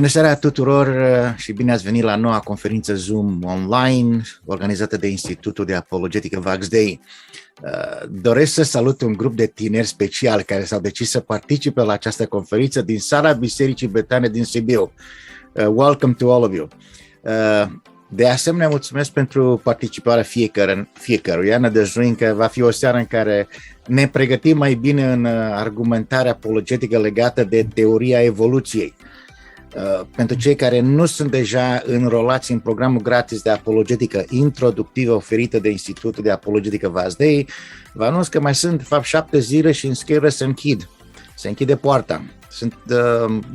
Bună seara tuturor și bine ați venit la noua conferință Zoom online organizată de Institutul de Apologetică Vaxdei. Doresc să salut un grup de tineri special care s-au decis să participe la această conferință din sala Bisericii Betane din Sibiu. Welcome to all of you. De asemenea, mulțumesc pentru participarea fiecăruia. Ne dăjduim că va fi o seară în care ne pregătim mai bine în argumentarea apologetică legată de teoria evoluției. Pentru cei care nu sunt deja înrolați în programul gratis de apologetică introductivă oferită de Institutul de Apologetică Vaxdei, vă anunț că mai sunt, de fapt, 7 zile și înscrierile se închide poarta.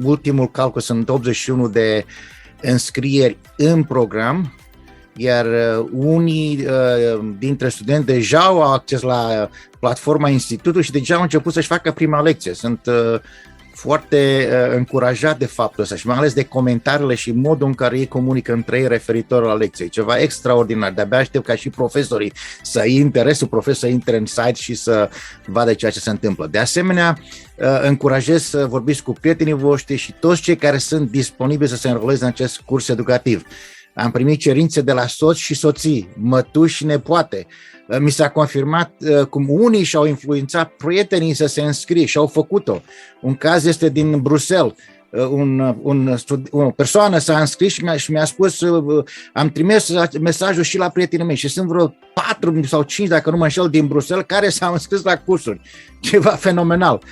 Ultimul calcul sunt 81 de înscrieri în program, iar unii dintre studenți deja au acces la platforma Institutului și deja au început să-și facă prima lecție. Sunt foarte încurajat de faptul ăsta și mai ales de comentariile și modul în care ei comunică între ei referitor la lecție. Ceva extraordinar. De-abia aștept ca și profesorii restul profesor să intre în site și să vadă ceea ce se întâmplă. De asemenea, încurajez să vorbiți cu prietenii voștri și toți cei care sunt disponibili să se înroleze în acest curs educativ. Am primit cerințe de la soți și soții, mătuși și nepoate. Mi s-a confirmat cum unii și-au influențat prietenii să se înscrie și au făcut-o. Un caz este din Bruxelles. O persoană s-a înscris și mi-a spus, am trimis mesajul și la prietenii mei și sunt vreo 4 sau 5, dacă nu mă înșel, din Bruxelles care s-au înscris la cursuri. Ceva fenomenal.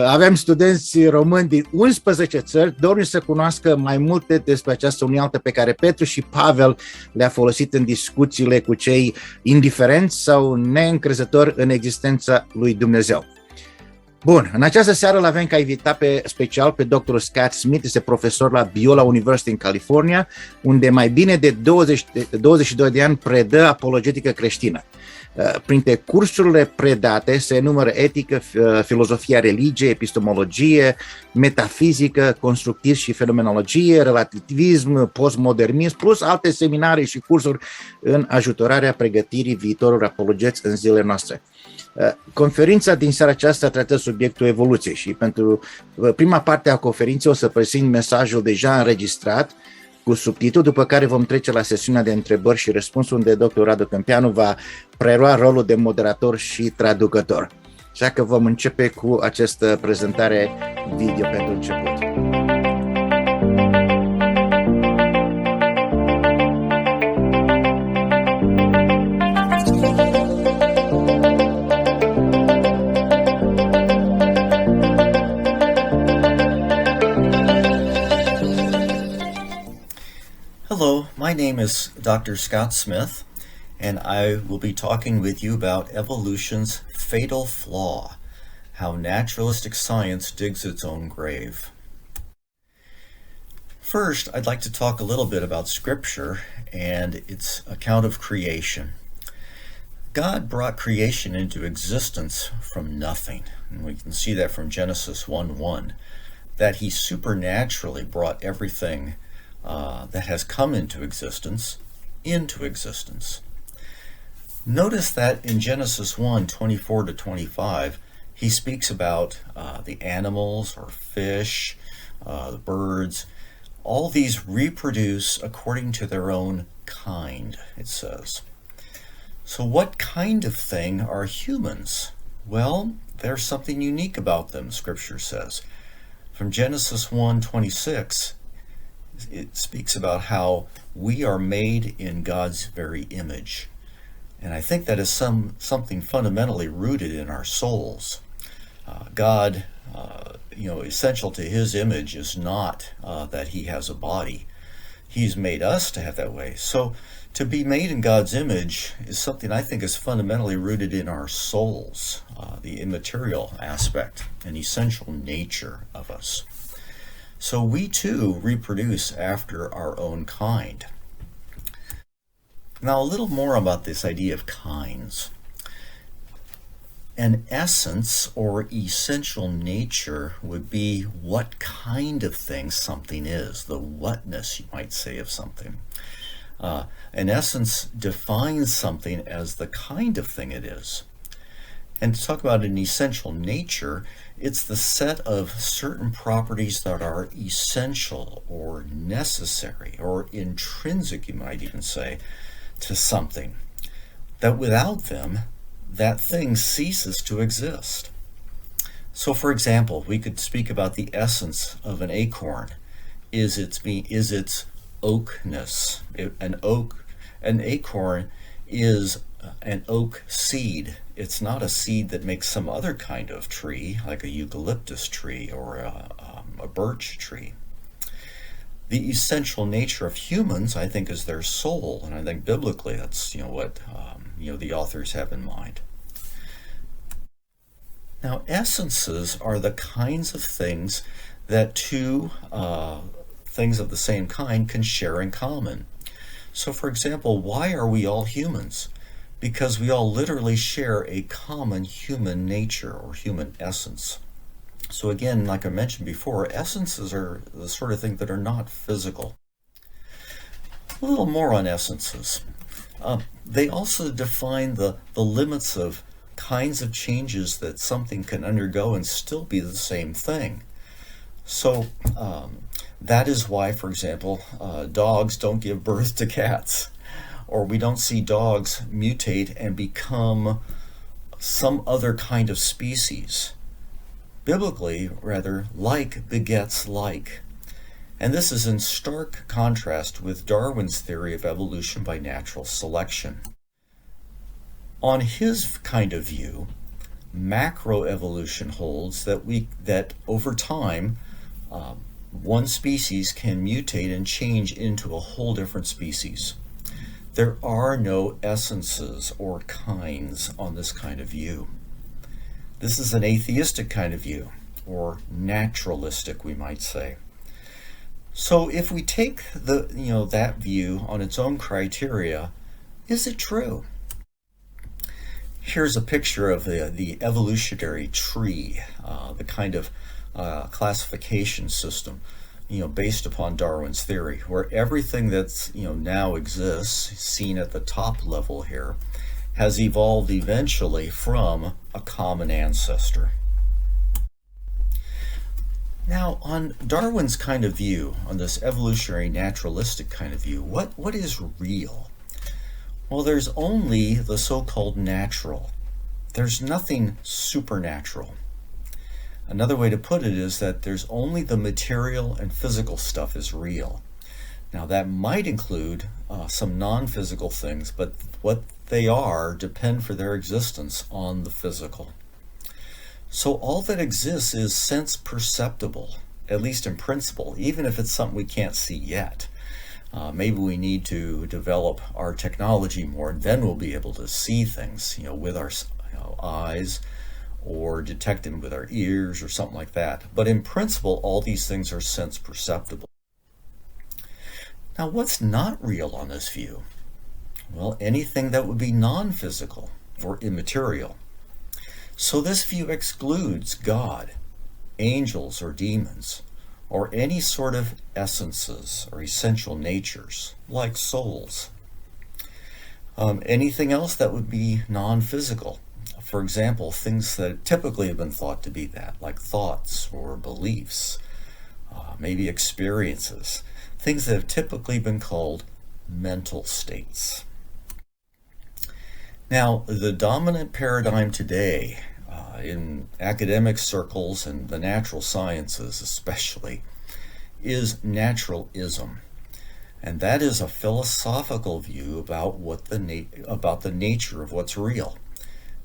Avem studenți români din 11 țări, dornind să cunoască mai multe despre această unealtă pe care Petru și Pavel le-a folosit în discuțiile cu cei indiferenți sau neîncrezători în existența lui Dumnezeu. Bun, în această seară îl avem ca invitat special pe Dr. Scott Smith, este profesor la Biola University în California, unde mai bine de 22 de ani predă apologetică creștină. Printre cursurile predate se numără etică, filozofia religiei, epistemologie, metafizică, constructivism și fenomenologie, relativism, postmodernism, plus alte seminarii și cursuri în ajutorarea pregătirii viitorului apologeți în zilele noastre. Conferința din seara aceasta tratează subiectul evoluției și pentru prima parte a conferinței o să prezint mesajul deja înregistrat cu subtitlu, după care vom trece la sesiunea de întrebări și răspunsuri, unde dr. Radu Câmpeanu va prelua rolul de moderator și traducător. Așa că vom începe cu această prezentare video pentru început. Hello, my name is Dr. Scott Smith, and I will be talking with you about evolution's fatal flaw, how naturalistic science digs its own grave. First, I'd like to talk a little bit about Scripture and its account of creation. God brought creation into existence from nothing, and we can see that from Genesis 1:1, that he supernaturally brought everything that has come into existence. Notice that in Genesis 1:24-25, he speaks about the animals or fish, the birds. All these reproduce according to their own kind, it says. So what kind of thing are humans? Well, there's something unique about them, Scripture says. From Genesis 1:26, it speaks about how we are made in God's very image. And I think that is something fundamentally rooted in our souls. God, essential to his image is not that he has a body. He's made us to have that way. So to be made in God's image is something I think is fundamentally rooted in our souls, the immaterial aspect and essential nature of us. So we too reproduce after our own kind. Now a little more about this idea of kinds. An essence or essential nature would be what kind of thing something is, the whatness, you might say, of something. An essence defines something as the kind of thing it is. And to talk about an essential nature It's the set of certain properties that are essential or necessary or intrinsic, you might even say, to something, that without them, that thing ceases to exist. So, for example, we could speak about the essence of an acorn. Is its oakness. An acorn is an oak seed. It's not a seed that makes some other kind of tree, like a eucalyptus tree or a birch tree. The essential nature of humans, I think, is their soul, and I think biblically that's what the authors have in mind. Now, essences are the kinds of things that two things of the same kind can share in common. So, for example, why are we all humans? Because we all literally share a common human nature or human essence. So again, like I mentioned before, essences are the sort of thing that are not physical. A little more on essences. They also define the limits of kinds of changes that something can undergo and still be the same thing. So that is why, for example, dogs don't give birth to cats, or we don't see dogs mutate and become some other kind of species. Biblically, rather, like begets like. And this is in stark contrast with Darwin's theory of evolution by natural selection. On his kind of view, macroevolution holds that over time, one species can mutate and change into a whole different species. There are no essences or kinds on this kind of view. This is an atheistic kind of view, or naturalistic, we might say. So if we take that view on its own criteria, is it true? Here's a picture of the evolutionary tree, the kind of classification system, based upon Darwin's theory, where everything that's now exists, seen at the top level here, has evolved eventually from a common ancestor. Now, on Darwin's kind of view, on this evolutionary naturalistic kind of view, what is real? Well, there's only the so-called natural. There's nothing supernatural. Another way to put it is that there's only the material and physical stuff is real. Now, that might include some non-physical things, but what they are depend for their existence on the physical. So all that exists is sense perceptible, at least in principle, even if it's something we can't see yet. Maybe we need to develop our technology more, and then we'll be able to see things, with our eyes, or detect them with our ears, or something like that. But in principle, all these things are sense perceptible. Now, what's not real on this view? Well, anything that would be non-physical or immaterial. So this view excludes God, angels or demons, or any sort of essences or essential natures, like souls. Anything else that would be non-physical. For example, things that typically have been thought to be that, like thoughts or beliefs, maybe experiences, things that have typically been called mental states. Now, the dominant paradigm today in academic circles and the natural sciences especially is naturalism. And that is a philosophical view about about the nature of what's real.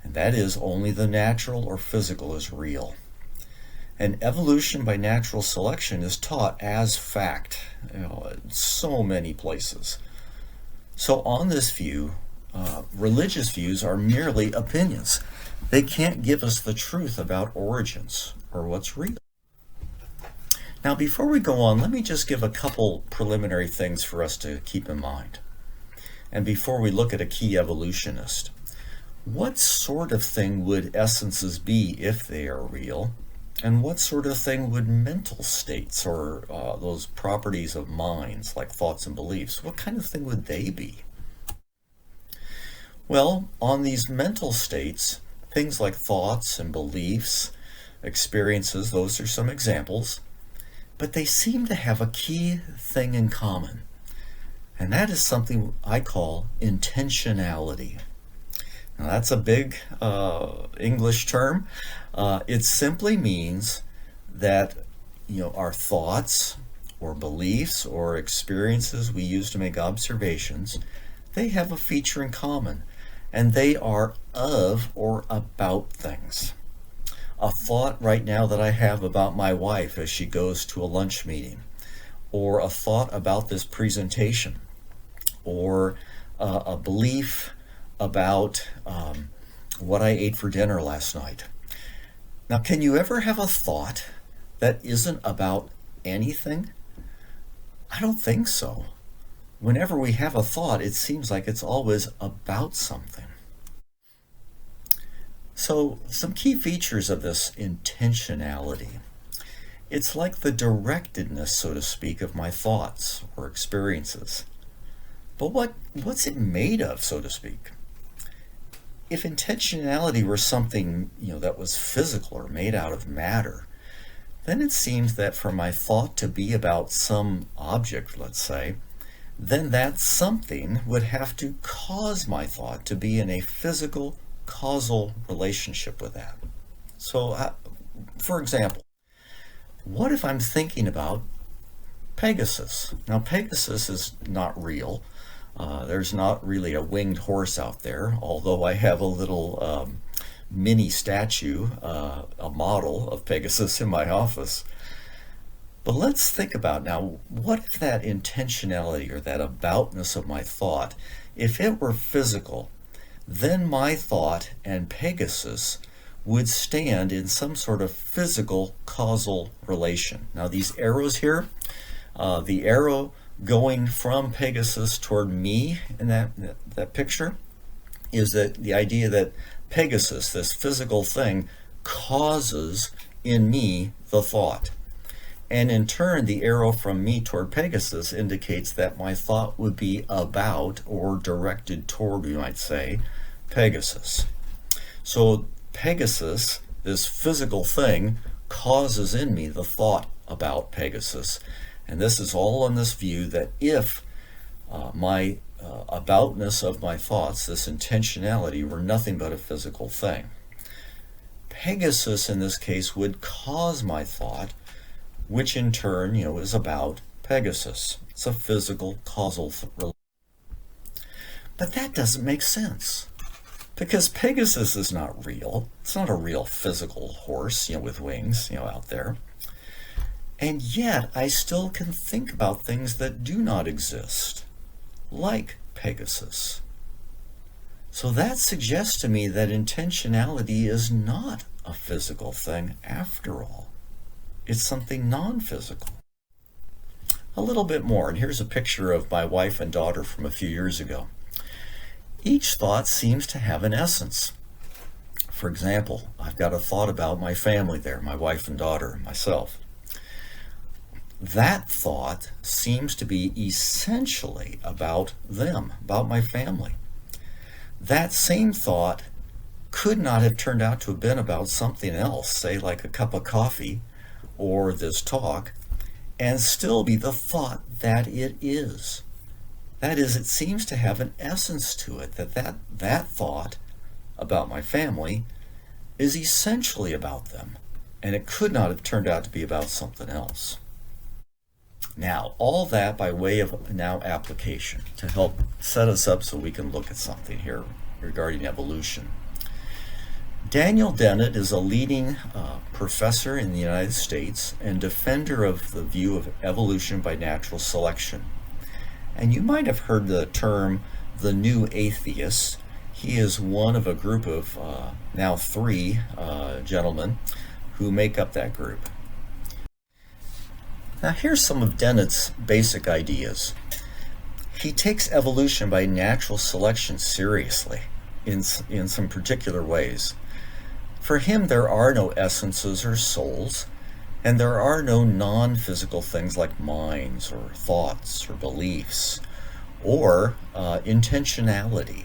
And that is only the natural or physical is real. And evolution by natural selection is taught as fact, in so many places. So on this view, religious views are merely opinions. They can't give us the truth about origins or what's real. Now, before we go on, let me just give a couple preliminary things for us to keep in mind. And before we look at a key evolutionist, what sort of thing would essences be if they are real? And what sort of thing would mental states or those properties of minds, like thoughts and beliefs, what kind of thing would they be? Well, on these mental states, things like thoughts and beliefs experiences, those are some examples, but they seem to have a key thing in common, and that is something I call intentionality. Now, that's a big English term. It simply means that our thoughts or beliefs or experiences we use to make observations, they have a feature in common, and they are of or about things. A thought right now that I have about my wife as she goes to a lunch meeting, or a thought about this presentation, or a belief about what I ate for dinner last night. Now, can you ever have a thought that isn't about anything? I don't think so. Whenever we have a thought, it seems like it's always about something. So, some key features of this intentionality. It's like the directedness, so to speak, of my thoughts or experiences. But what's it made of, so to speak? If intentionality were something, that was physical or made out of matter, then it seems that for my thought to be about some object, let's say, then that something would have to cause my thought to be in a physical, causal relationship with that. So, for example, what if I'm thinking about Pegasus? Now, Pegasus is not real. There's not really a winged horse out there, although I have a little mini statue, a model of Pegasus in my office. But let's think about now, what if that intentionality or that aboutness of my thought, if it were physical, then my thought and Pegasus would stand in some sort of physical causal relation. Now these arrows here, the arrow going from Pegasus toward me in that picture is that the idea that Pegasus, this physical thing, causes in me the thought. And in turn, the arrow from me toward Pegasus indicates that my thought would be about or directed toward, you might say, Pegasus. So Pegasus, this physical thing, causes in me the thought about Pegasus. And this is all on this view that if my aboutness of my thoughts, this intentionality, were nothing but a physical thing, Pegasus in this case would cause my thought, which in turn, is about Pegasus. It's a physical causal relation. But that doesn't make sense, because Pegasus is not real. It's not a real physical horse, with wings, out there. And yet, I still can think about things that do not exist, like Pegasus. So that suggests to me that intentionality is not a physical thing after all. It's something non-physical. A little bit more, and here's a picture of my wife and daughter from a few years ago. Each thought seems to have an essence. For example, I've got a thought about my family there, my wife and daughter, and myself. That thought seems to be essentially about them, about my family. That same thought could not have turned out to have been about something else, say like a cup of coffee or this talk, and still be the thought that it is. That is, it seems to have an essence to it, that thought about my family is essentially about them, and it could not have turned out to be about something else. Now, all that by way of now application to help set us up so we can look at something here regarding evolution. Daniel Dennett is a leading professor in the United States and defender of the view of evolution by natural selection. And you might have heard the term the new atheist. He is one of a group of now 3 gentlemen who make up that group. Now here's some of Dennett's basic ideas. He takes evolution by natural selection seriously in some particular ways. For him, there are no essences or souls, and there are no non-physical things like minds or thoughts or beliefs or intentionality.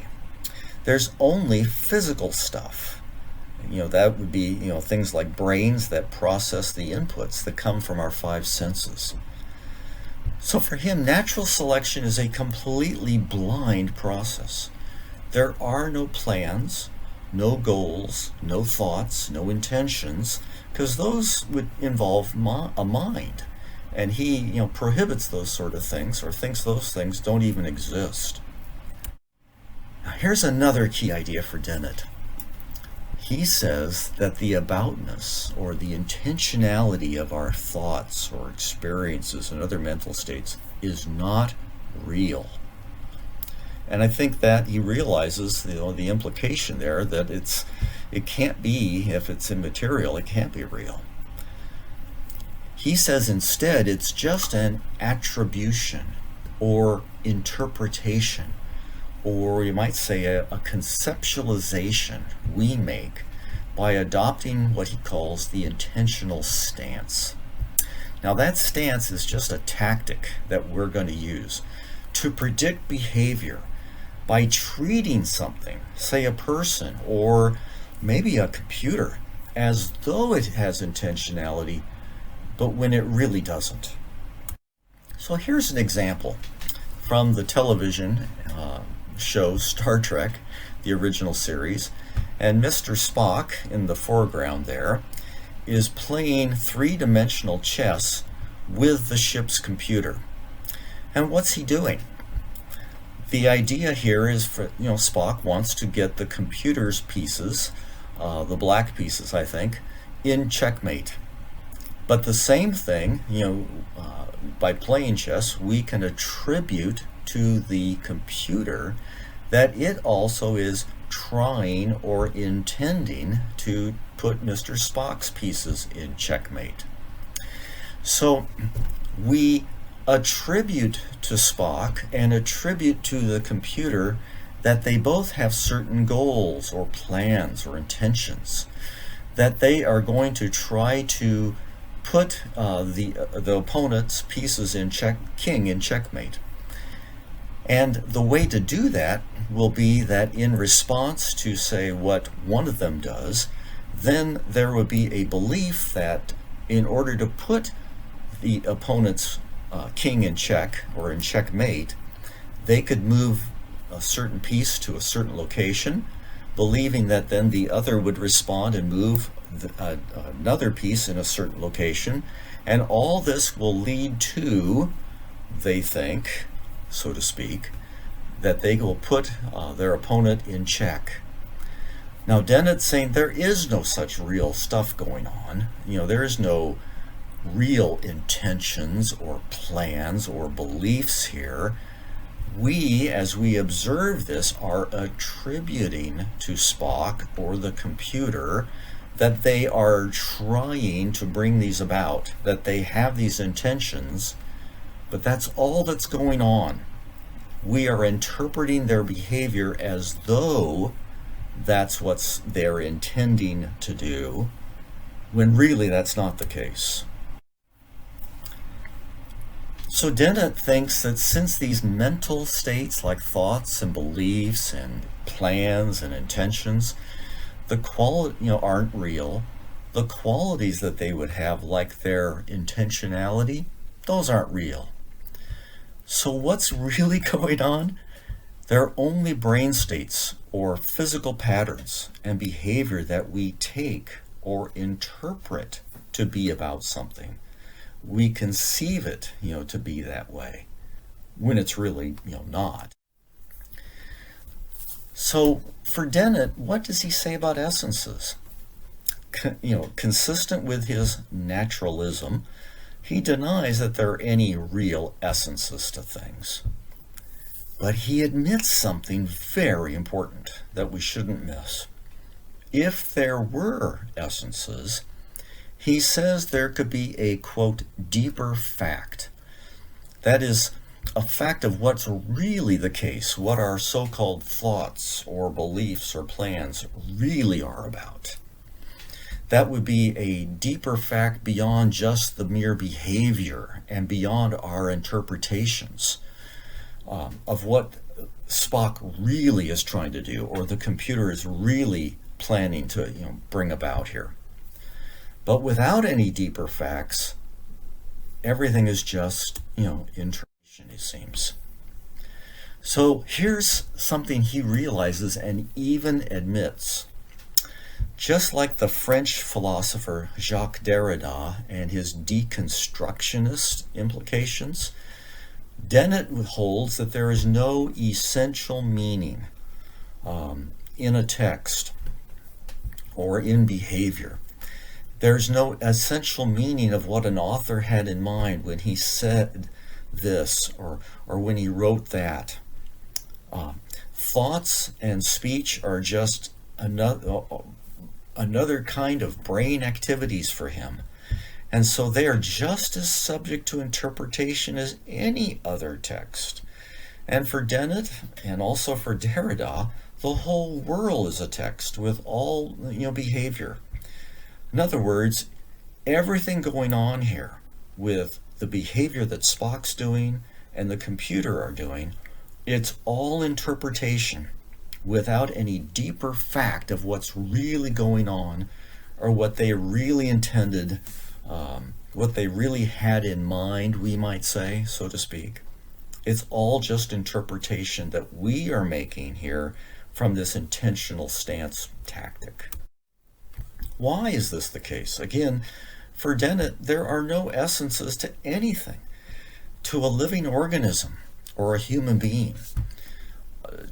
There's only physical stuff. That would be, things like brains that process the inputs that come from our five senses. So for him, natural selection is a completely blind process. There are no plans, no goals, no thoughts, no intentions, because those would involve a mind. And he, prohibits those sort of things, or thinks those things don't even exist. Now, here's another key idea for Dennett. He says that the aboutness, or the intentionality of our thoughts or experiences and other mental states is not real. And I think that he realizes, the implication there that it can't be, if it's immaterial, it can't be real. He says instead it's just an attribution or interpretation, or you might say a conceptualization we make by adopting what he calls the intentional stance. Now that stance is just a tactic that we're going to use to predict behavior by treating something, say a person or maybe a computer, as though it has intentionality, but when it really doesn't. So here's an example from the television show Star Trek, the original series, and Mr. Spock in the foreground there is playing three-dimensional chess with the ship's computer. And what's he doing? The idea here is for, Spock wants to get the computer's pieces, the black pieces, I think, in checkmate. But the same thing, by playing chess, we can attribute to the computer that it also is trying or intending to put Mr. Spock's pieces in checkmate. So we attribute to Spock and attribute to the computer that they both have certain goals or plans or intentions, that they are going to try to put the opponent's pieces in king in checkmate. And the way to do that will be that in response to, say, what one of them does, then there would be a belief that in order to put the opponent's king in check or in checkmate, they could move a certain piece to a certain location, believing that then the other would respond and move another piece in a certain location, and all this will lead to, they think, so to speak, that they will put their opponent in check. Now Dennett's saying there is no such real stuff going on. There is no real intentions or plans or beliefs here. We, as we observe this, are attributing to Spock or the computer that they are trying to bring these about, that they have these intentions, but that's all that's going on. We are interpreting their behavior as though that's what they're intending to do, when really that's not the case. So Dennett thinks that since these mental states like thoughts and beliefs and plans and intentions, the quality aren't real, the qualities that they would have, like their intentionality, those aren't real. So what's really going on? They're only brain states or physical patterns and behavior that we take or interpret to be about something. We conceive it, to be that way, when it's really, not. So for Dennett, what does he say about essences? Consistent with his naturalism, he denies that there are any real essences to things. But he admits something very important that we shouldn't miss. If there were essences, he says there could be a, quote, deeper fact. That is, a fact of what's really the case, what our so-called thoughts or beliefs or plans really are about. That would be a deeper fact beyond just the mere behavior and beyond our interpretations of what Spock really is trying to do or the computer is really planning to bring about here. But without any deeper facts, everything is just interpretation, it seems. So here's something he realizes and even admits. Just like the French philosopher Jacques Derrida and his deconstructionist implications, Dennett holds that there is no essential meaning in a text or in behavior. There's no essential meaning of what an author had in mind when he said this or when he wrote that. Thoughts and speech are just another kind of brain activities for him. And so they are just as subject to interpretation as any other text. And for Dennett, and also for Derrida, the whole world is a text with all behavior. In other words, everything going on here with the behavior that Spock's doing and the computer are doing, it's all interpretation without any deeper fact of what's really going on or what they really intended, what they really had in mind, we might say, so to speak. It's all just interpretation that we are making here from this intentional stance tactic. Why is this the case? Again, for Dennett, there are no essences to anything, to a living organism or a human being,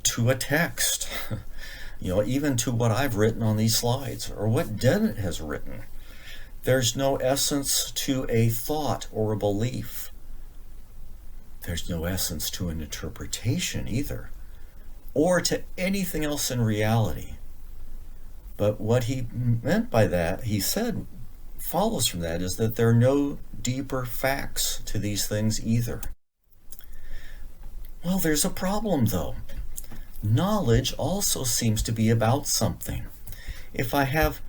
to a text, even to what I've written on these slides or what Dennett has written. There's no essence to a thought or a belief. There's no essence to an interpretation either, or to anything else in reality. But what he meant by that, he said, follows from that, is that there are no deeper facts to these things either. Well, there's a problem though. Knowledge also seems to be about something. If I have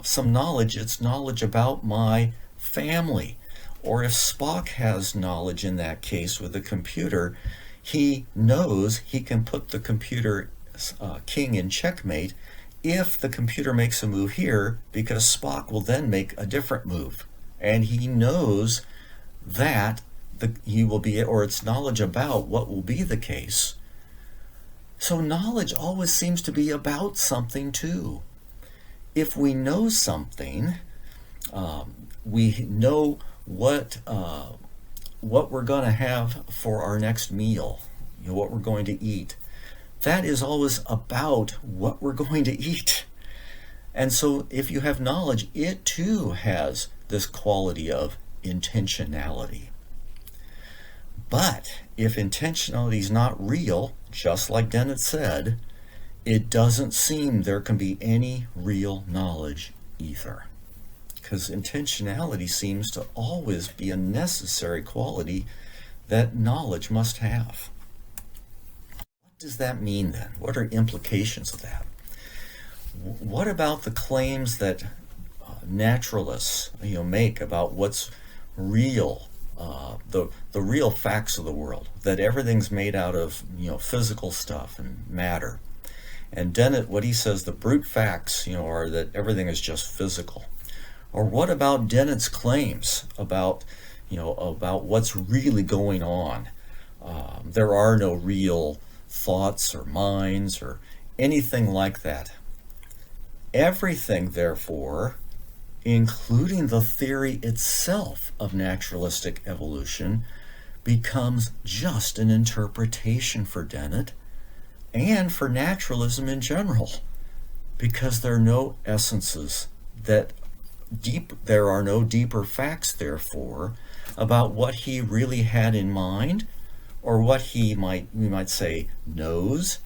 some knowledge, it's knowledge about my family. Or if Spock has knowledge in that case with the computer, he knows he can put the computer king in checkmate if the computer makes a move here, because Spock will then make a different move. And he knows that he will be, or it's knowledge about what will be the case. So knowledge always seems to be about something too. If we know something, we know what we're going to have for our next meal, what we're going to eat. That is always about what we're going to eat. And so if you have knowledge, it too has this quality of intentionality. But if intentionality is not real, just like Dennett said, it doesn't seem there can be any real knowledge either. Because intentionality seems to always be a necessary quality that knowledge must have. What does that mean then? What are implications of that? What about the claims that naturalists make about what's real, the real facts of the world, that everything's made out of physical stuff and matter? And Dennett, what he says, the brute facts are that everything is just physical. Or what about Dennett's claims about what's really going on? There are no real thoughts or minds or anything like that. Everything, therefore, including the theory itself of naturalistic evolution, becomes just an interpretation for Dennett and for naturalism in general, because there are no essences there are no deeper facts, therefore, about what he really had in mind, or what we might say knows,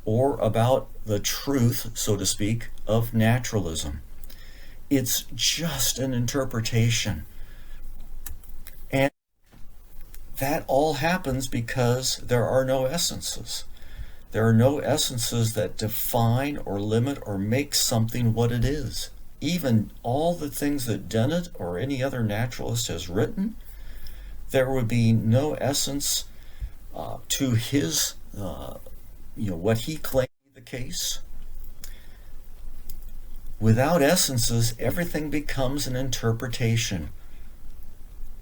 or about the truth, so to speak, of naturalism. It's just an interpretation. And that all happens because there are no essences. There are no essences that define or limit or make something what it is. Even all the things that Dennett or any other naturalist has written, there would be no essence to his, what he claimed to be the case. Without essences, everything becomes an interpretation.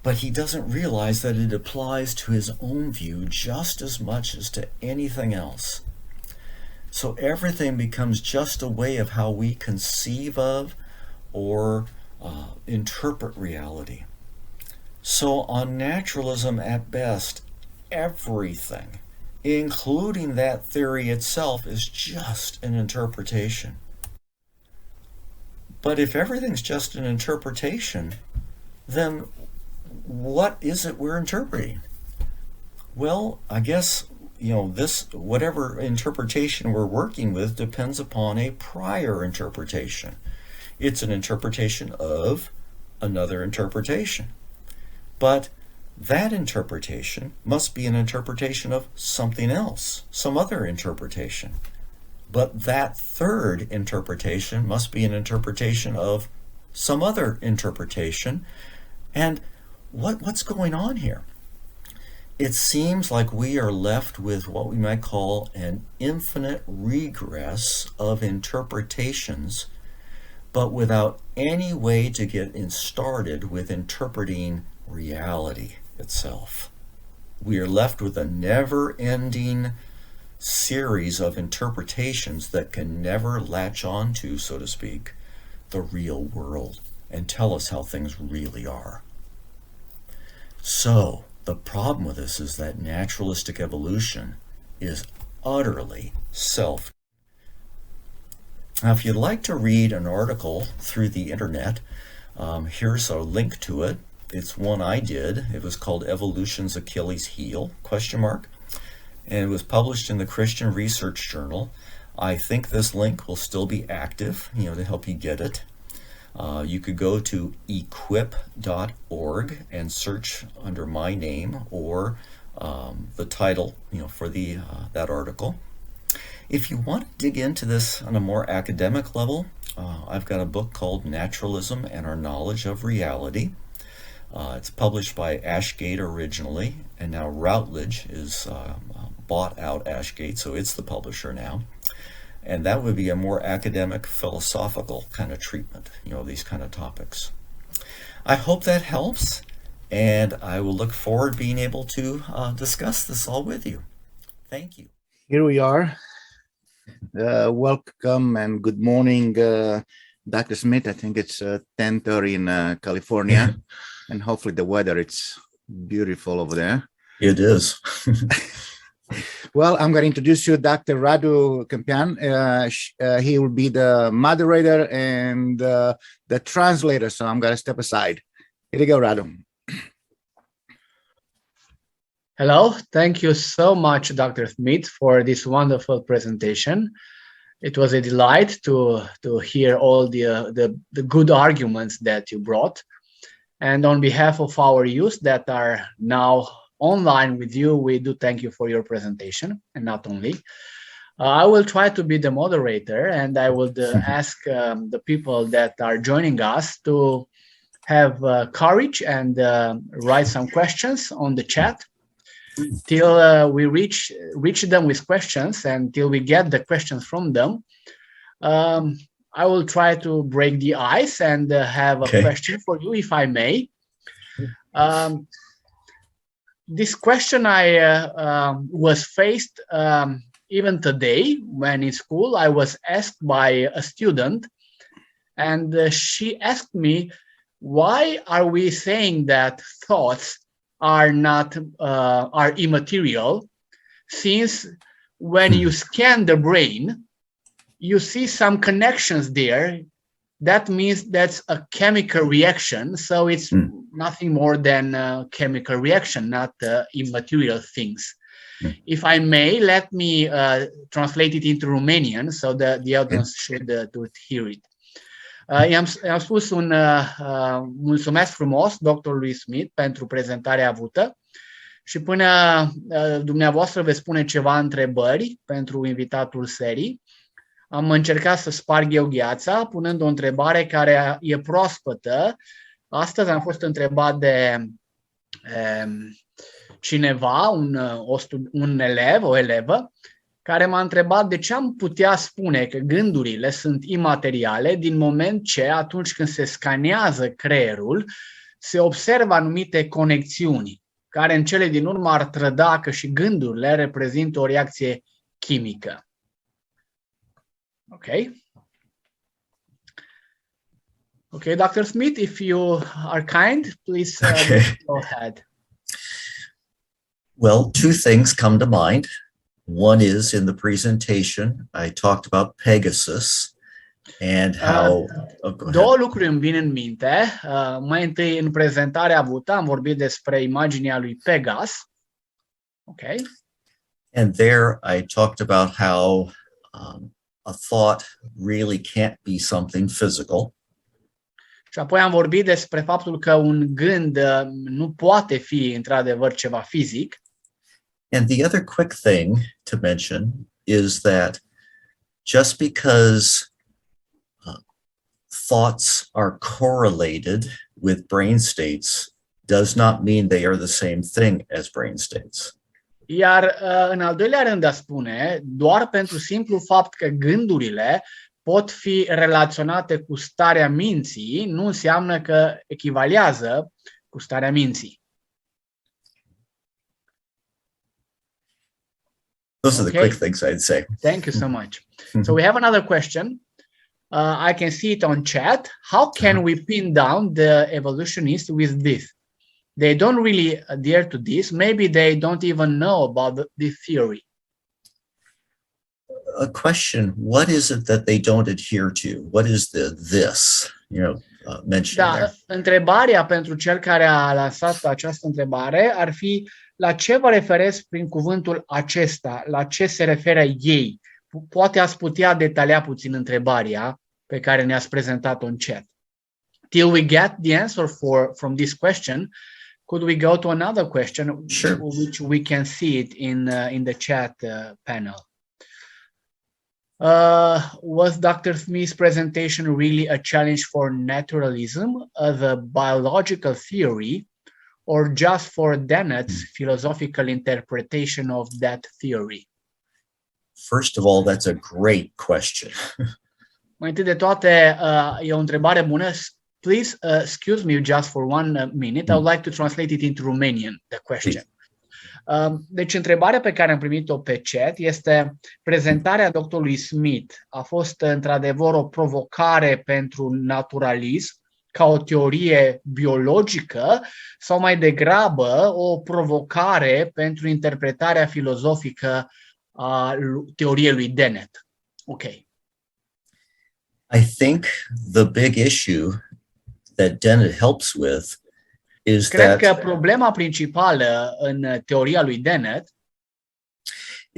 But he doesn't realize that it applies to his own view just as much as to anything else. So everything becomes just a way of how we conceive of or interpret reality. So on naturalism at best, everything, including that theory itself, is just an interpretation. But if everything's just an interpretation, then what is it we're interpreting? Well, I guess, this whatever interpretation we're working with depends upon a prior interpretation. It's an interpretation of another interpretation. But that interpretation must be an interpretation of something else, some other interpretation. But that third interpretation must be an interpretation of some other interpretation. And what's going on here? It seems like we are left with what we might call an infinite regress of interpretations, but without any way to get started with interpreting reality itself. We are left with a never-ending series of interpretations that can never latch on to, so to speak, the real world and tell us how things really are. So, the problem with this is that naturalistic evolution is utterly self. Now, if you'd like to read an article through the internet, here's a link to it. It's one I did. It was called Evolution's Achilles Heel, ? And it was published in the Christian Research Journal. I think this link will still be active, to help you get it. You could go to equip.org and search under my name or the title, for that article. If you want to dig into this on a more academic level, I've got a book called Naturalism and Our Knowledge of Reality. It's published by Ashgate originally, and now Routledge is bought out Ashgate, so it's the publisher now. And that would be a more academic, philosophical kind of treatment, these kind of topics. I hope that helps, and I will look forward to being able to discuss this all with you. Thank you. Here we are. Welcome and good morning, Dr. Smith. I think it's 10:30 in California, and hopefully the weather, it's beautiful over there. It is. Well, I'm going to introduce you Dr. Radu Câmpian. He will be the moderator and the translator, so I'm going to step aside. Here you go, Radu. Hello, thank you so much, Dr. Smith, for this wonderful presentation. It was a delight to hear all the good arguments that you brought. And on behalf of our youth that are now online with you, we do thank you for your presentation, and not only. I will try to be the moderator, and I would ask the people that are joining us to have courage and write some questions on the chat till we reach them with questions, and till we get the questions from them. I will try to break the ice and have a question for you, if I may. This question I was faced even today when in school. I was asked by a student, and she asked me, why are we saying that thoughts are immaterial, since when you scan the brain, you see some connections there. That means that's a chemical reaction. So it's nothing more than a chemical reaction, not immaterial things. If I may, let me translate it into Romanian so that the audience should hear it. I-am spus un mulțumesc frumos doctorului Smith pentru prezentarea avută și până dumneavoastră veți pune ceva întrebări pentru invitatul serii, am încercat să sparg eu gheața punând o întrebare care e proaspătă. Astăzi am fost întrebat de cineva, un elev, o elevă, care m-a întrebat de ce am putea spune că gândurile sunt imateriale din moment ce atunci când se scanează creierul se observă anumite conexiuni care în cele din urmă ar trăda că și gândurile reprezintă o reacție chimică. Ok? Okay, Dr. Smith, if you are kind, please go ahead. Well, two things come to mind. One is in the presentation, I talked about Pegasus and how... Două lucruri îmi vin în minte. Mai întâi, în prezentarea avută, am vorbit despre imaginea lui Pegas. Okay. And there I talked about how a thought really can't be something physical. Și apoi am vorbit despre faptul că un gând nu poate fi într-adevăr ceva fizic. And the other quick thing to mention is that just because thoughts are correlated with brain states does not mean they are the same thing as brain states. Iar în al doilea rând a spune, doar pentru simplu fapt că gândurile pot fi relaționate cu starea minții, nu înseamnă că echivalează cu starea minții. Those are the quick things I'd say. Thank you so much. So we have another question. I can see it on chat. How can we pin down the evolutionists with this? They don't really adhere to this. Maybe they don't even know about this theory. A question, what is it that they don't adhere to? What is this, mentioned there? Întrebarea pentru cel care a lansat această întrebare ar fi la ce vă referiți prin cuvântul acesta, la ce se referă ei? Poate ați putea detalia puțin întrebarea pe care ne-ați prezentat-o în chat. Till we get the answer from this question, could we go to another question, sure, which we can see it in the chat panel? Was Dr. Smith's presentation really a challenge for naturalism as a biological theory, or just for Dennett's philosophical interpretation of that theory? First of all, that's a great question. Mai întâi de toate, e o întrebare bună. Please excuse me just for 1 minute. I would like to translate it into Romanian, the question. Deci întrebarea pe care am primit-o pe chat este: prezentarea doctorului Smith a fost într-adevăr o provocare pentru naturalism ca o teorie biologică sau mai degrabă o provocare pentru interpretarea filozofică a teoriei lui Dennett? Okay. I think the big issue that Dennett helps with is Cred că problema principală în teoria lui Dennett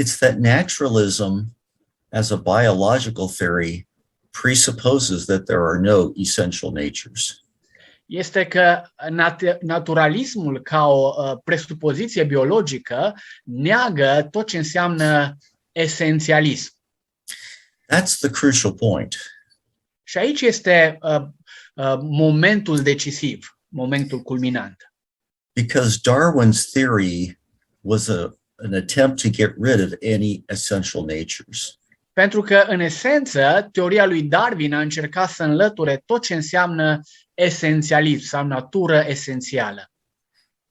it's that naturalism as a biological theory presupposes that there are no essential natures. Este că naturalismul ca o presupoziție biologică neagă tot ce înseamnă esențialism. That's the crucial point. Și aici este momentul decisiv, momentul culminant. Because Darwin's theory was an attempt to get rid of any essential natures. Pentru că, în esență, teoria lui Darwin a încercat să înlăture tot ce înseamnă esențialism sau natură esențială.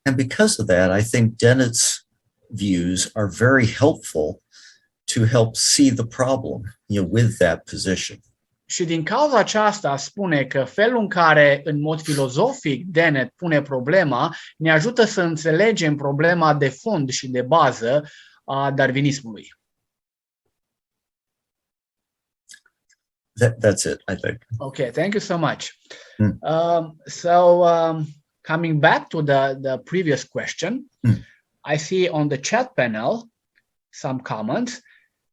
And because of that, I think Dennett's views are very helpful to help see the problem, with that position. Și din cauza aceasta spune că felul în care, în mod filozofic, Dennett pune problema, ne ajută să înțelegem problema de fond și de bază a darwinismului. That's it, I think. Okay, thank you so much. Coming back to the previous question, I see on the chat panel some comments.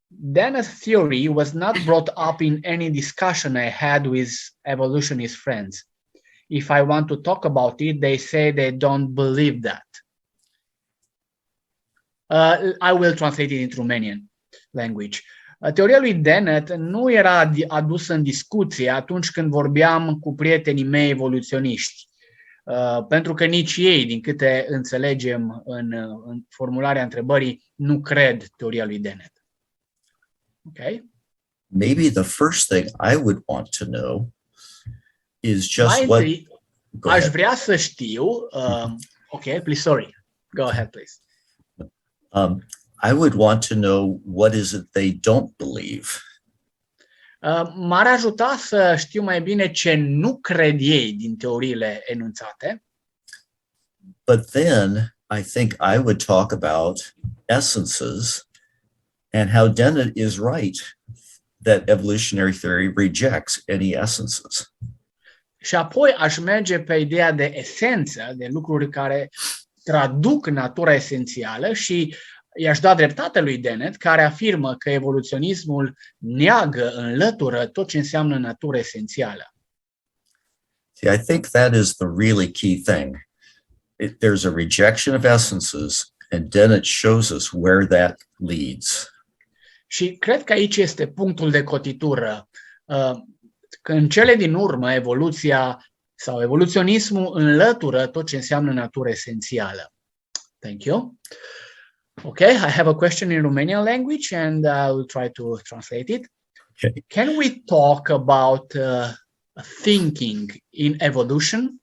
Dennett's theory was not brought up in any discussion I had with evolutionist friends. If I want to talk about it, they say they don't believe that. I will translate it into Romanian language. Teoria lui Dennett nu era adusă în discuție atunci când vorbeam cu prietenii mei evoluționiști, pentru că nici ei, din câte înțelegem în formularea întrebării, nu cred teoria lui Dennett. Okay? Maybe the first thing I would want to know is just Mai what. întâi, Go aș ahead. vrea să știu, okay, please, sorry. Go ahead, please. I would want to know what is it they don't believe. M-ar ajuta să știu mai bine ce nu cred ei din teoriile enunțate. But then I think I would talk about essences and how Dennett is right that evolutionary theory rejects any essences. Și apoi aș merge pe ideea de esență, de lucruri care traduc natura esențială și i-aș da dreptate lui Dennett, care afirmă că evoluționismul neagă, înlătură tot ce înseamnă natură esențială. See, I think that is the really key thing. There's a rejection of essences, and Dennett shows us where that leads. Și cred că aici este punctul de cotitură. Că în cele din urmă, evoluția sau evoluționismul înlătură tot ce înseamnă natură esențială. Thank you. Okay, I have a question in Romanian language and I will try to translate it. Okay. Can we talk about thinking in evolution,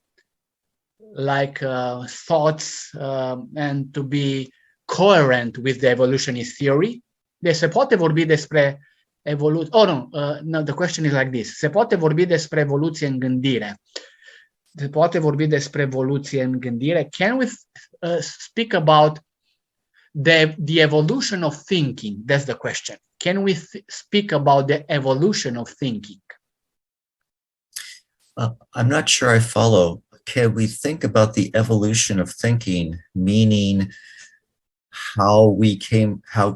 like thoughts and to be coherent with the evolutionist theory? Deci se poate vorbi despre evoluție. No, the question is like this. Se poate vorbi despre evoluție în gândire. Se poate vorbi despre evoluție în gândire. Can we speak about the evolution of thinking? That's the question. Can we speak about the evolution of thinking? I'm not sure I follow. Can we think about the evolution of thinking, meaning how we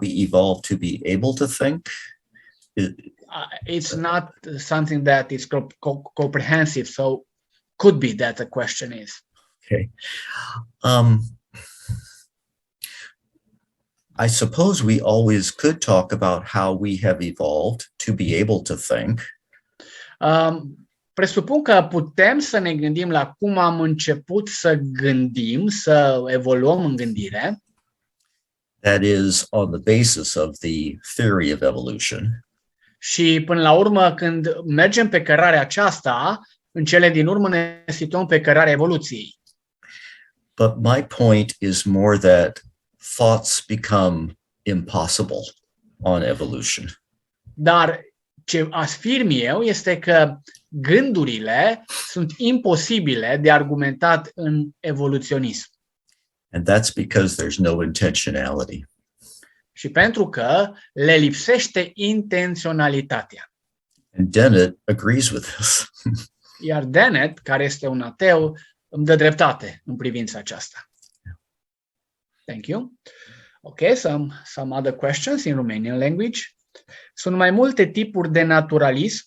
evolved to be able to think? It's not something that is comprehensive, so could be that the question is. Okay. I suppose we always could talk about how we have evolved to be able to think. Presupun că putem să ne gândim la cum am început să gândim, să evoluăm în gândire. That is on the basis of the theory of evolution. Și până la urmă, când mergem pe cărarea aceasta, în cele din urmă ne situăm pe cărarea evoluției. But my point is more that thoughts become impossible on evolution. Dar ce afirm eu este că gândurile sunt imposibile de argumentat în evoluționism. And that's because there's no intentionality. Și pentru că le lipsește intenționalitatea. And Dennett agrees with this. Iar Dennett, care este un ateu, îmi dă dreptate în privința aceasta. Thank you. Okay, some other questions in Romanian language. Sunt mai multe tipuri de naturalism?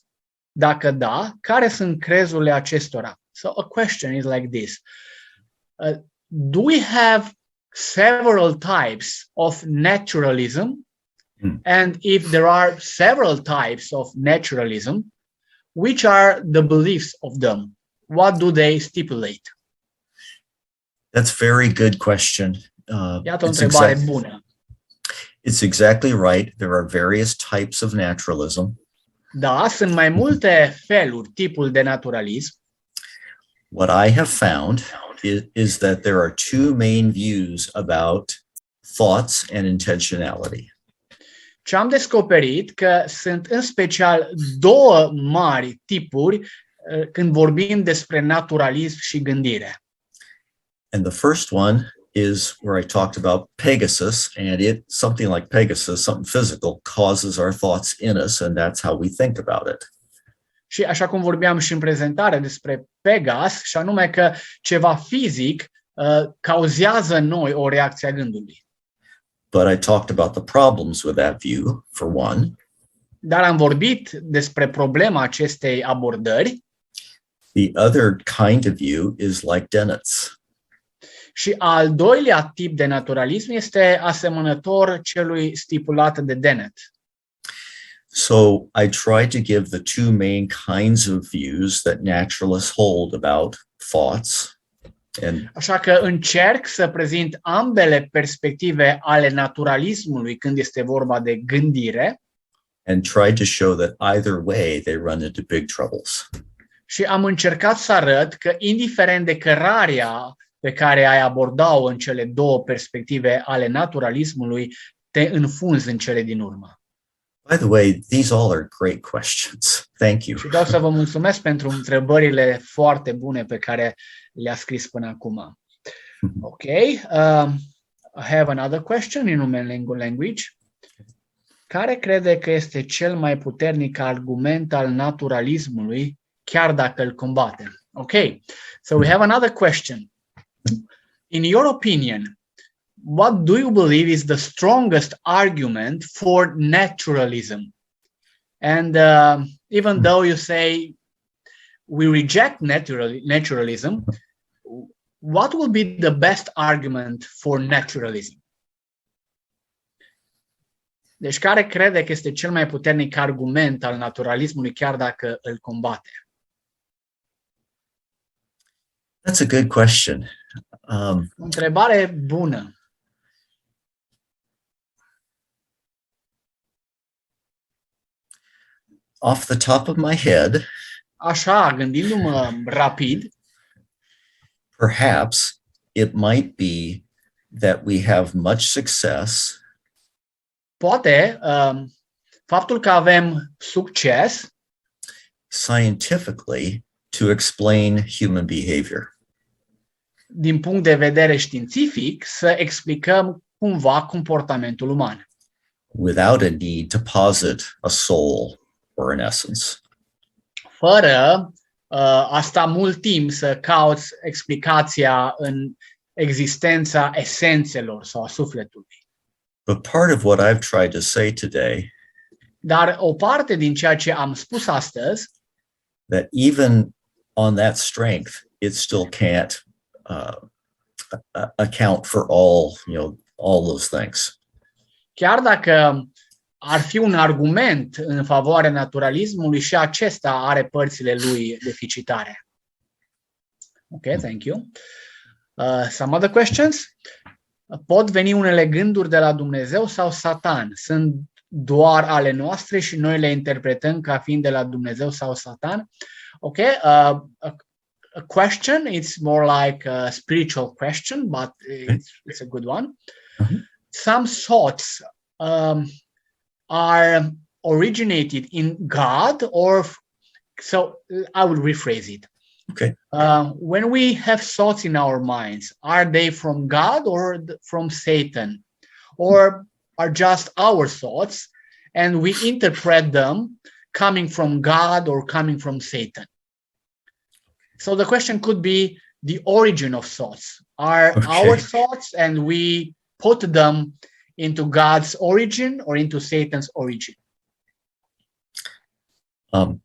Dacă da, care sunt crezurile acestora? So a question is like this. Do we have several types of naturalism? And if there are several types of naturalism, which are the beliefs of them? What do they stipulate? That's a very good question. Iată o întrebare bună. It's exactly right. There are various types of naturalism. Da, sunt mai multe feluri, tipul de naturalism. What I have found is that there are two main views about thoughts and intentionality. Ce am descoperit că sunt în special două mari tipuri când vorbim despre naturalism și gândire. And the first one is where I talked about Pegasus, and something like Pegasus, something physical, causes our thoughts in us, and that's how we think about it. Și așa cum vorbeam și în prezentare despre Pegas, și anume că ceva fizic cauzează în noi o reacție a gândului. But I talked about the problems with that view, for one. Dar am vorbit despre problema acestei abordări. The other kind of view is like Dennett's. Și al doilea tip de naturalism este asemănător celui stipulat de Dennett. So I try to give the two main kinds of views that naturalists hold about thoughts. Așa că încerc să prezint ambele perspective ale naturalismului când este vorba de gândire. and tried to show that either way they run into big troubles. Și am încercat să arăt că, indiferent de cărarea pe care ai abordat-o în cele două perspective ale naturalismului, te înfunzi în cele din urmă. By the way, these all are great questions. Thank you. Și vreau să vă mulțumesc pentru întrebările foarte bune pe care le-a scris până acum. Ok. I have another question in Human language. Care crede că este cel mai puternic argument al naturalismului, chiar dacă îl combate? Ok. So we have another question. In your opinion, what do you believe is the strongest argument for naturalism? And even though you say we reject naturalism, what will be the best argument for naturalism? Deci care crede că este cel mai puternic argument al naturalismului, chiar dacă îl combate? That's a good question. O întrebare bună. Off the top of my head, Așa, gândindu-mă rapid, perhaps it might be that we have much success poate faptul că avem succes scientifically to explain human behavior. din punct de vedere științific să explicăm cumva comportamentul uman, without a need to posit a soul or an essence. fără a sta mult timp să cauți explicația în existența esențelor sau a sufletului. But part of what I've tried to say today, Dar o parte din ceea ce am spus astăzi, that even on that strength, it still can't account for all those things. chiar dacă ar fi un argument în favoarea naturalismului, și acesta are părțile lui deficitare. Ok, thank you. Some other questions? Pot veni unele gânduri de la Dumnezeu sau Satan? Sunt doar ale noastre și noi le interpretăm ca fiind de la Dumnezeu sau Satan? Ok, a question, it's more like a spiritual question, but it's a good one. Some thoughts are originated in God, or so I will rephrase it. Okay. When we have thoughts in our minds, are they from God or from Satan, or are just our thoughts and we interpret them coming from God or coming from Satan? So the question could be the origin of thoughts. Are our thoughts and we put them into God's origin or into Satan's origin?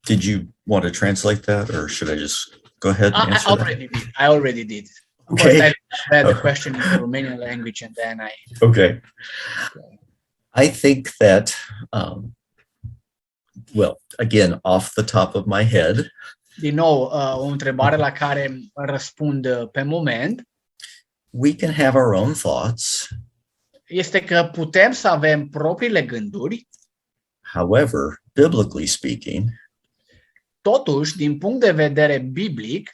Did you want to translate that, or should I just go ahead and answer that? I already did. Okay. I read the question in the Romanian language and then Okay. I think that, well, again, off the top of my head, din nou, o întrebare la care răspund pe moment, we can have our own thoughts. este că putem să avem propriile gânduri. However, biblically speaking, totuși, din punct de vedere biblic,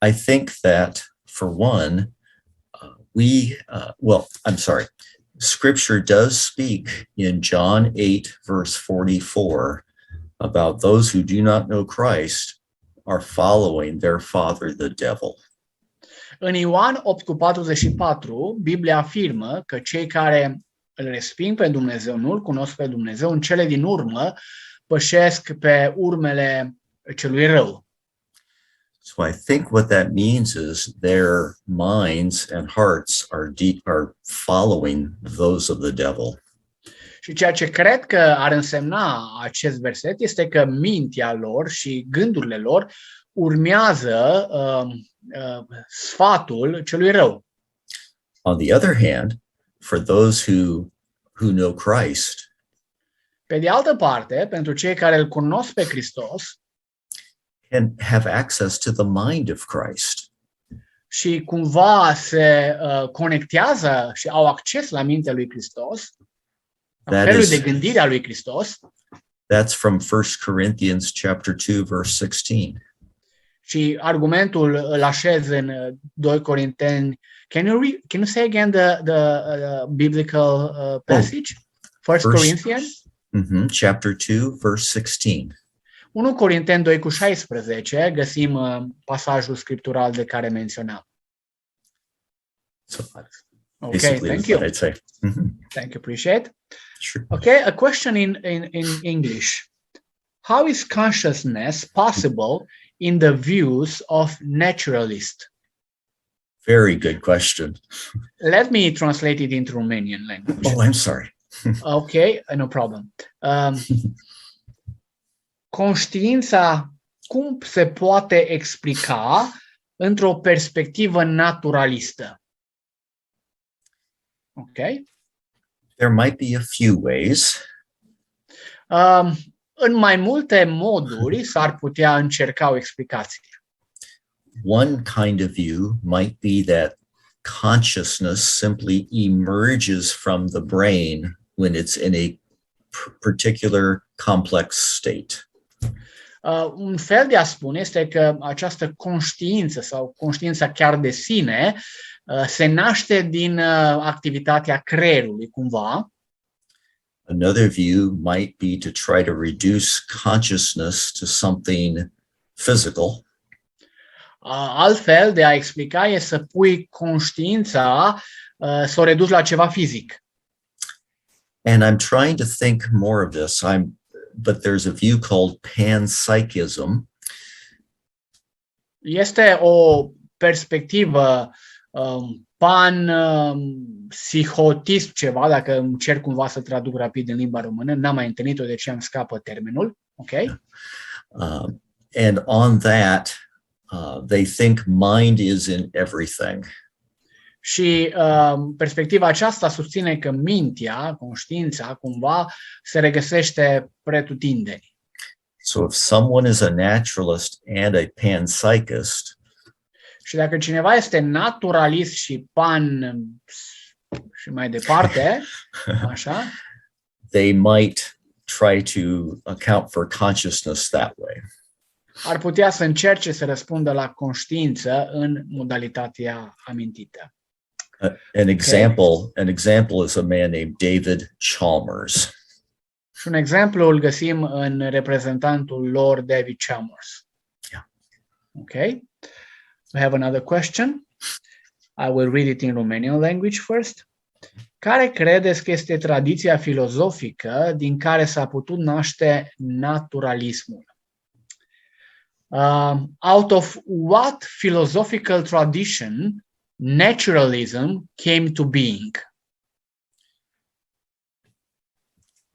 I think that, for one, Scripture does speak in John 8, verse 44, about those who do not know Christ are following their father, the devil. În Ioan 8:44, Biblia afirmă că cei care îl resping pe Dumnezeu, nu îl cunosc pe Dumnezeu, în cele din urmă pășesc pe urmele celui rău. So I think what that means is their minds and hearts are following those of the devil. Și ceea ce cred că ar însemna acest verset este că mintea lor și gândurile lor urmează sfatul celui rău. On the other hand, for those who know Christ, pe de altă parte, pentru cei care îl cunosc pe Hristos, can have access to the mind of Christ. Și cumva se conectează și au acces la mintea lui Hristos. felul de gândire a lui Hristos. That's from 1 Corinthians chapter 2, verse 16. Și argumentul îl așez în 2 Corinteni. Can you say again the biblical passage? 1 Corinthians? Chapter 2, verse 16. 1 Corinteni 2 cu 16 găsim pasajul scriptural de care menționam. So, okay, thank you. I'd say. Thank you, appreciate. Sure. Okay, a question in English. How is consciousness possible in the views of naturalist? Very good question. Let me translate it into Romanian language. Oh, I'm sorry. Okay, no problem. Conștiința cum se poate explica într-o perspectivă naturalistă? Okay. There might be a few ways. În mai multe moduri s-ar putea încerca o explicație. One kind of view might be that consciousness simply emerges from the brain when it's in a particular complex state. Un fel de a spune este că această conștiință sau conștiința chiar de sine se naște din activitatea creierului cumva. Another view might be to try to reduce consciousness to something physical. Altfel de a explica e să pui conștiința, să o reduci la ceva fizic. And I'm trying to think more of this. But there's a view called panpsychism. Este o perspectivă psihotism ceva, dacă încerc cumva să traduc rapid în limba română, n-am mai întâlnit-o, deci îmi scapă termenul. Okay? And on that, they think mind is in everything. Și perspectiva aceasta susține că mintea, conștiința, cumva se regăsește pretutindeni. So if someone is a naturalist and a panpsychist, și dacă cineva este naturalist și și mai departe, așa, they might try to account for consciousness that way. Ar putea să încerce să răspundă la conștiință în modalitatea amintită. An example is a man named David Chalmers. Și un exemplu îl găsim în reprezentantul lor, David Chalmers. Yeah. Okay. We have another question. I will read it in Romanian language first. Care credeți că este tradiția filozofică din care s-a putut naște naturalismul? Out of what philosophical tradition naturalism came to being?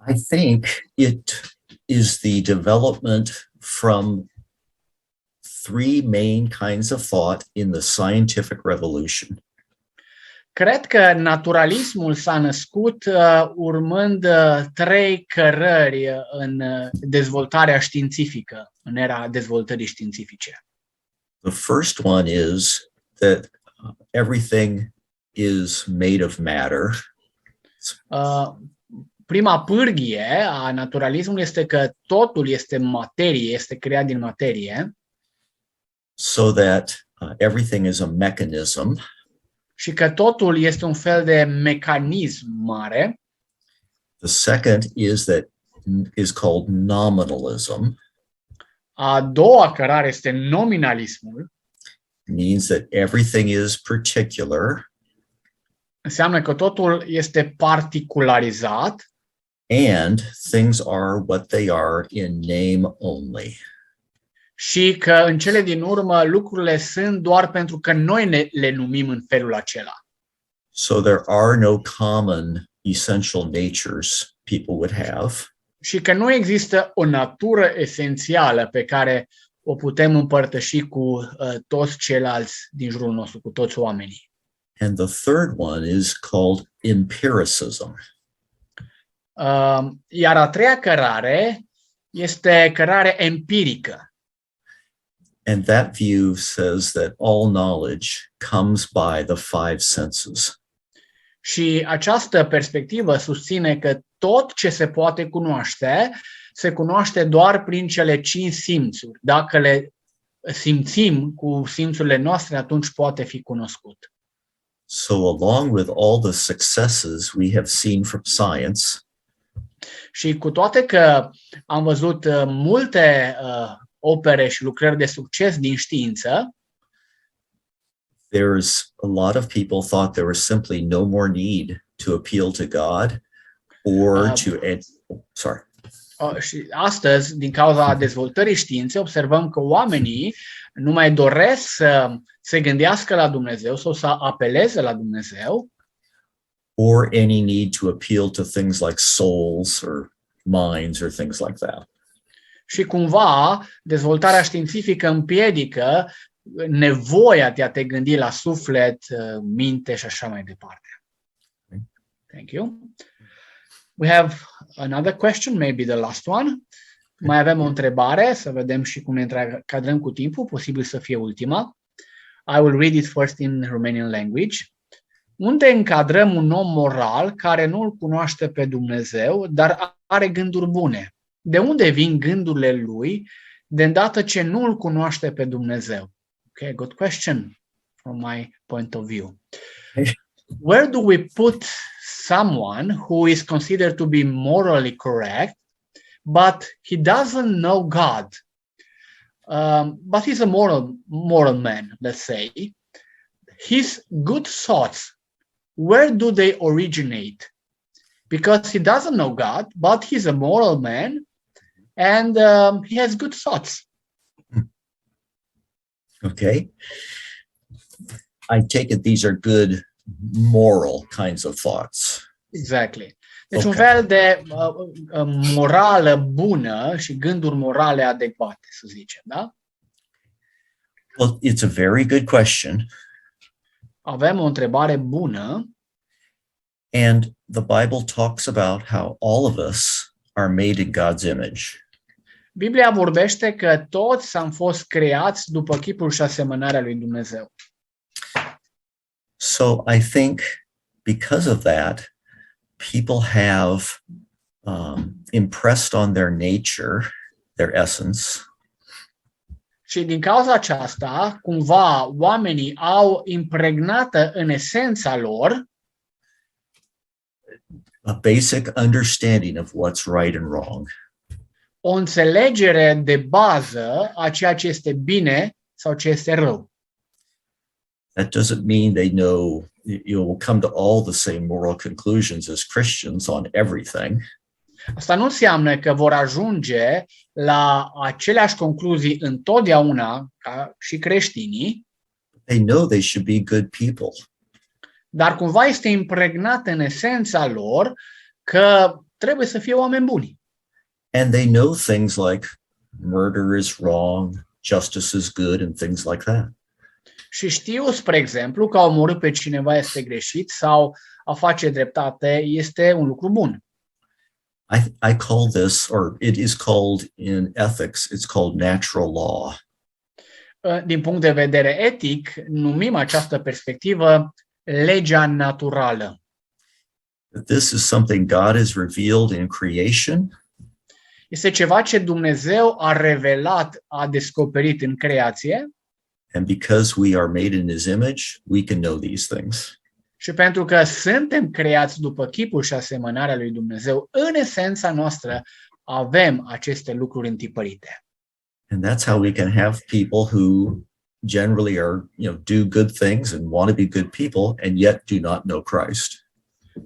I think it is the development from three main kinds of thought in the scientific revolution. Cred că naturalismul s-a născut urmând trei cărări în dezvoltarea științifică, în era dezvoltării științifice. The first one is that everything is made of matter. Prima pârghie a naturalismului este că totul este materie, este creat din materie. So that everything is a mechanism. Și că totul este un fel de mecanism mare. The second is called nominalism. A doua cărare este nominalismul. Means that everything is particular. Înseamnă că totul este particularizat. And things are what they are in name only. Și că în cele din urmă lucrurile sunt doar pentru că noi le numim în felul acela. So there are no common essential natures people would have. Și că nu există o natură esențială pe care o putem împărtăși cu toți ceilalți din jurul nostru, cu toți oamenii. And the third one is called empiricism. Iar a treia cărare este cărare empirică. And that view says that all knowledge comes by the five senses. Și această perspectivă susține că tot ce se poate cunoaște se cunoaște doar prin cele 5 simțuri. Dacă le simțim cu simțurile noastre, atunci poate fi cunoscut. So along with all the successes we have seen from science, Și cu toate că am văzut multe opere și lucrări de succes din știință, there's a lot of people thought there was simply no more need to appeal to God or și astăzi, din cauza dezvoltării științei, observăm că oamenii nu mai doresc să se gândească la Dumnezeu sau să apeleze la Dumnezeu, or any need to appeal to things like souls or minds or things like that. și cumva dezvoltarea științifică împiedică nevoia de a te gândi la suflet, minte și așa mai departe. Thank you. We have another question, maybe the last one. Mai avem o întrebare, să vedem și cum ne încadrăm cu timpul, posibil să fie ultima. I will read it first in Romanian language. Unde încadrăm un om moral care nu îl cunoaște pe Dumnezeu, dar are gânduri bune? De unde vin gândurile lui de îndată ce nu îl cunoaște pe Dumnezeu? Okay, good question from my point of view. Where do we put someone who is considered to be morally correct, but he doesn't know God? But he's a moral man, let's say. His good thoughts, where do they originate? Because he doesn't know God, but he's a moral man, and he has good thoughts. Okay. I take it these are good moral kinds of thoughts. Exactly. Deci Okay. un fel de morală bună și gânduri morale adecvate, să zicem, da? Well, it's a very good question. Avem o întrebare bună And the Bible talks about how all of us are made in God's image. Biblia vorbește că toți am fost creați după chipul și asemănarea lui Dumnezeu. So I think because of that, people have impressed on their nature, their essence, Și din cauza aceasta, cumva, oamenii au impregnată în esența lor a basic understanding of what's right and wrong. o înțelegere de bază a ceea ce este bine sau ce este rău. That doesn't mean they know you'll come to all the same moral conclusions as Christians on everything. Asta nu înseamnă că vor ajunge la aceleași concluzii întotdeauna ca și creștinii, They know they should be good people. dar cumva este impregnat în esența lor că trebuie să fie oameni buni. And they know things like murder is wrong, justice is good, and things like that. Și știu, spre exemplu, că a omorât pe cineva este greșit sau a face dreptate este un lucru bun. I call this, or it is called in ethics, it's called natural law. Din punct de vedere etic, numim această perspectivă legea naturală. This is something God has revealed in creation, Este ceva ce Dumnezeu a revelat, a descoperit în creație and because we are made in His image, we can know these things. și pentru că suntem creați după chipul și asemănarea lui Dumnezeu, în esența noastră avem aceste lucruri întipărite. And that's how we can have people who generally are, do good things and want to be good people, and yet do not know Christ.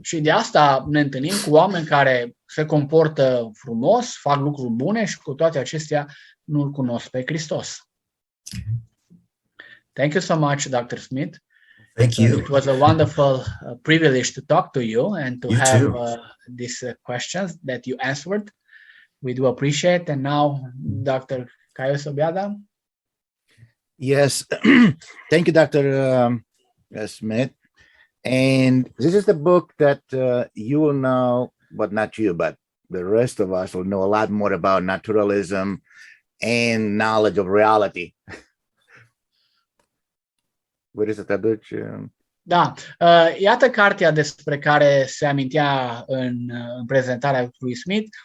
Și de asta ne întâlnim cu oameni care se comportă frumos, fac lucruri bune și cu toate acestea nu-L cunosc pe Hristos. Thank you so much, Dr. Smith. Thank you. It was a wonderful privilege to talk to you and to You have too. these questions that you answered. We do appreciate. And now, Dr. Caius Obeada. Yes, thank you, Dr. Smith. And this is the book that you will know, but not you, but the rest of us will know a lot more about naturalism and knowledge of reality. Vrei să traduci? Da, iată cartea despre care se amintea în prezentarea lui Smith,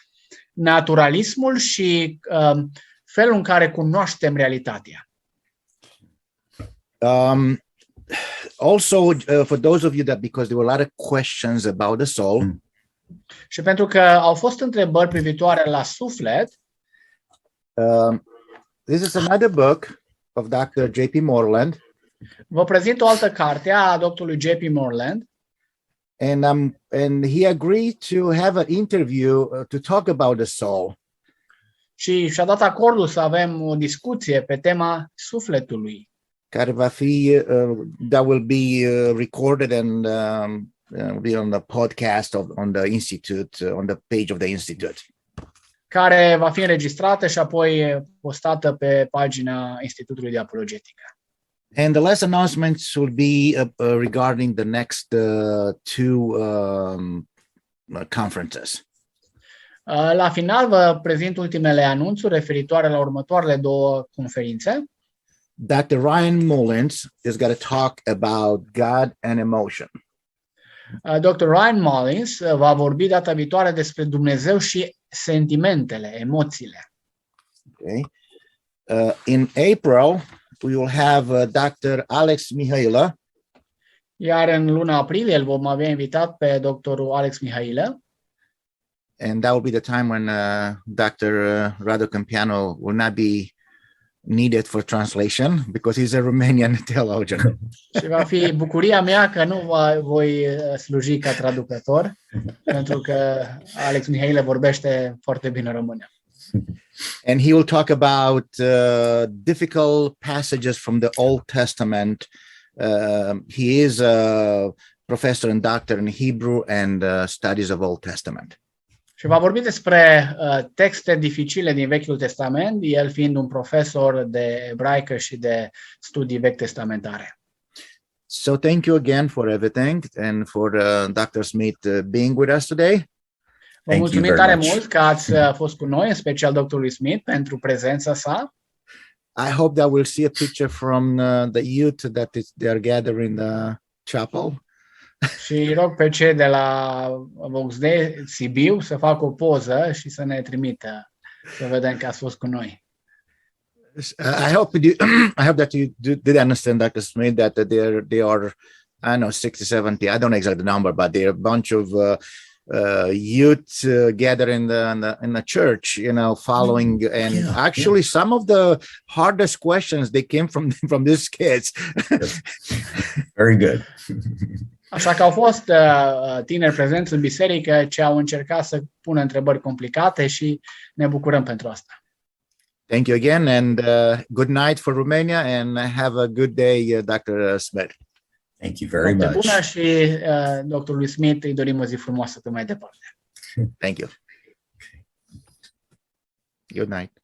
Naturalismul și felul în care cunoaștem realitatea. Also, for those of you that, because there were a lot of questions about the soul, Și pentru că au fost întrebări privitoare la suflet, this is another book of Dr. J.P. Moreland, vă prezint o altă carte a doctorului J.P. Moreland, and he agreed to have an interview to talk about the soul. și și-a dat acordul să avem o discuție pe tema sufletului, Care va fi, that will be recorded and be on the podcast on the institute, on the page of the institute. care va fi înregistrată și apoi postată pe pagina Institutului de Apologetică. And the last announcements will be regarding the next two conferences. La final vă prezint ultimele anunțuri referitoare la următoarele două conferințe. Dr. Ryan Mullins is going to talk about God and emotion. Dr. Ryan Mullins va vorbi data viitoare despre Dumnezeu și sentimentele, emoțiile. Okay. In April, we will have Dr. Alex Mihaila. Iar în luna aprilie îl vom avea invitat pe doctorul Alex Mihaila. And that will be the time when Dr. Radu Câmpianu will not be needed for translation because he's a Romanian theologian. Și va fi bucuria mea că nu voi sluji ca traducător, pentru că Alex Mihaila vorbește foarte bine română. And he will talk about difficult passages from the Old Testament. He is a professor and doctor in Hebrew and studies of Old Testament. Și va vorbi despre texte dificile din Vechiul Testament, el fiind un profesor de ebraică și de studii vechi testamentare. So thank you again for everything and for Dr. Smith being with us today. Vă mulțumim tare mult că ați fost cu noi, în special doctorului Smith, pentru prezența sa. I hope that we'll see a picture from the youth that they are gathering in the chapel. Și rog pe cei de la Voxday Sibiu să facă o poză și să ne trimită, să vedem că ați fost cu noi. I hope that you did understand, Dr. Smith, that they are, I don't know, 60, 70, I don't know exactly the number, but they're a bunch of youth gathered in the church, you know, following, and actually some of the hardest questions, they came from these kids. Very good. Așa că au fost tineri prezenți în biserică ce au încercat să pună întrebări complicate și ne bucurăm pentru asta. Thank you again and good night for Romania and have a good day, Dr. Smith. Thank you very much. Bună și doctorului Smith îi dorim o zi frumoasă pe mai departe. Thank you. Good night.